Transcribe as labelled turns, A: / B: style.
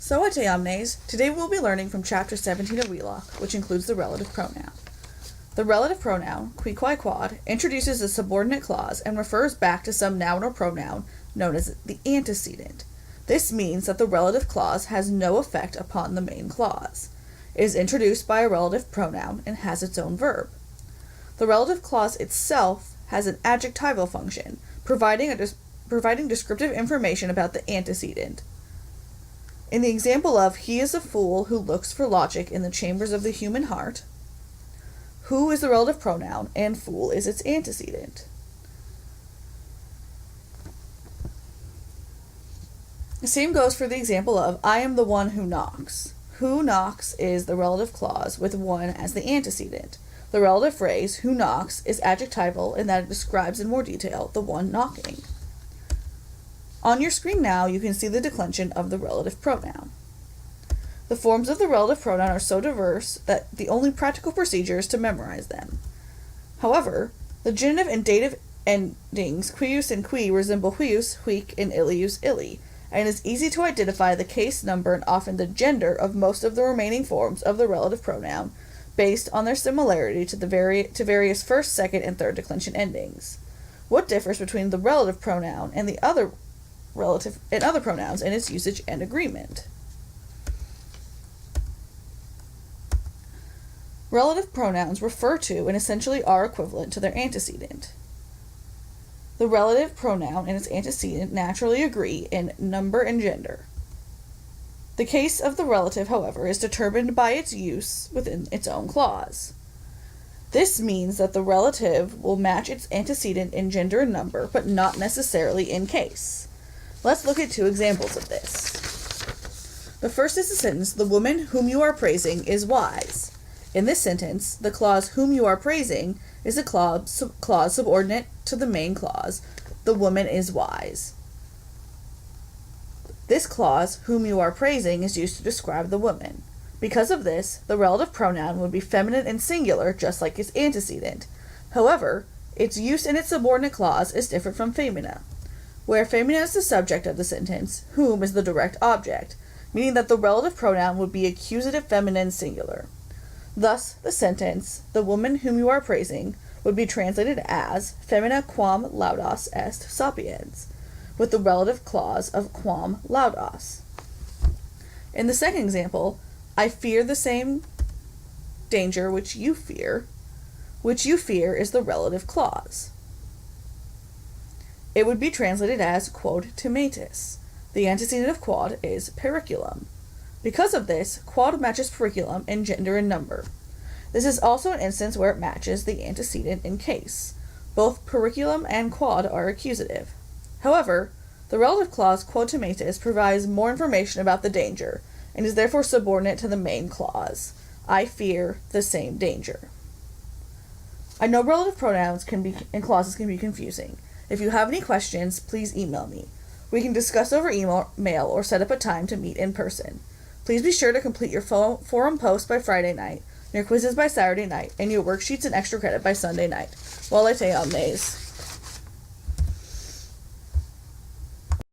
A: Soate omnes, today we will be learning from Chapter 17 of Wheelock, which includes the relative pronoun. The relative pronoun, qui quae quod, introduces a subordinate clause and refers back to some noun or pronoun known as the antecedent. This means that the relative clause has no effect upon the main clause. It is introduced by a relative pronoun and has its own verb. The relative clause itself has an adjectival function, providing descriptive information about the antecedent. In the example of, he is a fool who looks for logic in the chambers of the human heart, who is the relative pronoun, and fool is its antecedent. The same goes for the example of, I am the one who knocks. Who knocks is the relative clause with one as the antecedent. The relative phrase, who knocks, is adjectival in that it describes in more detail the one knocking. On your screen now, you can see the declension of the relative pronoun. The forms of the relative pronoun are so diverse that the only practical procedure is to memorize them. However, the genitive and dative endings huius and qui resemble huius, huic, and ilius, illi, and it is easy to identify the case number and often the gender of most of the remaining forms of the relative pronoun based on their similarity to various first, second, and third declension endings. What differs between the relative pronoun and the other pronouns in its usage and agreement? Relative pronouns refer to and essentially are equivalent to their antecedent. The relative pronoun and its antecedent naturally agree in number and gender. The case of the relative, however, is determined by its use within its own clause. This means that the relative will match its antecedent in gender and number, but not necessarily in case. Let's look at two examples of this. The first is the sentence, the woman whom you are praising is wise. In this sentence, the clause whom you are praising is a clause subordinate to the main clause, the woman is wise. This clause, whom you are praising, is used to describe the woman. Because of this, the relative pronoun would be feminine and singular, just like its antecedent. However, its use in its subordinate clause is different from femina. Where femina is the subject of the sentence, whom is the direct object, meaning that the relative pronoun would be accusative feminine singular. Thus, the sentence, the woman whom you are praising, would be translated as femina quam laudas est sapiens, with the relative clause of quam laudas. In the second example, I fear the same danger which you fear is the relative clause. It would be translated as quod timatis. The antecedent of quod is periculum. Because of this, quod matches periculum in gender and number. This is also an instance where it matches the antecedent in case. Both periculum and quod are accusative. However, the relative clause quod timatis provides more information about the danger, and is therefore subordinate to the main clause. I fear the same danger. I know relative pronouns and clauses can be confusing. If you have any questions, please email me. We can discuss over email or set up a time to meet in person. Please be sure to complete your forum post by Friday night, your quizzes by Saturday night, and your worksheets and extra credit by Sunday night. Wheelock omnes.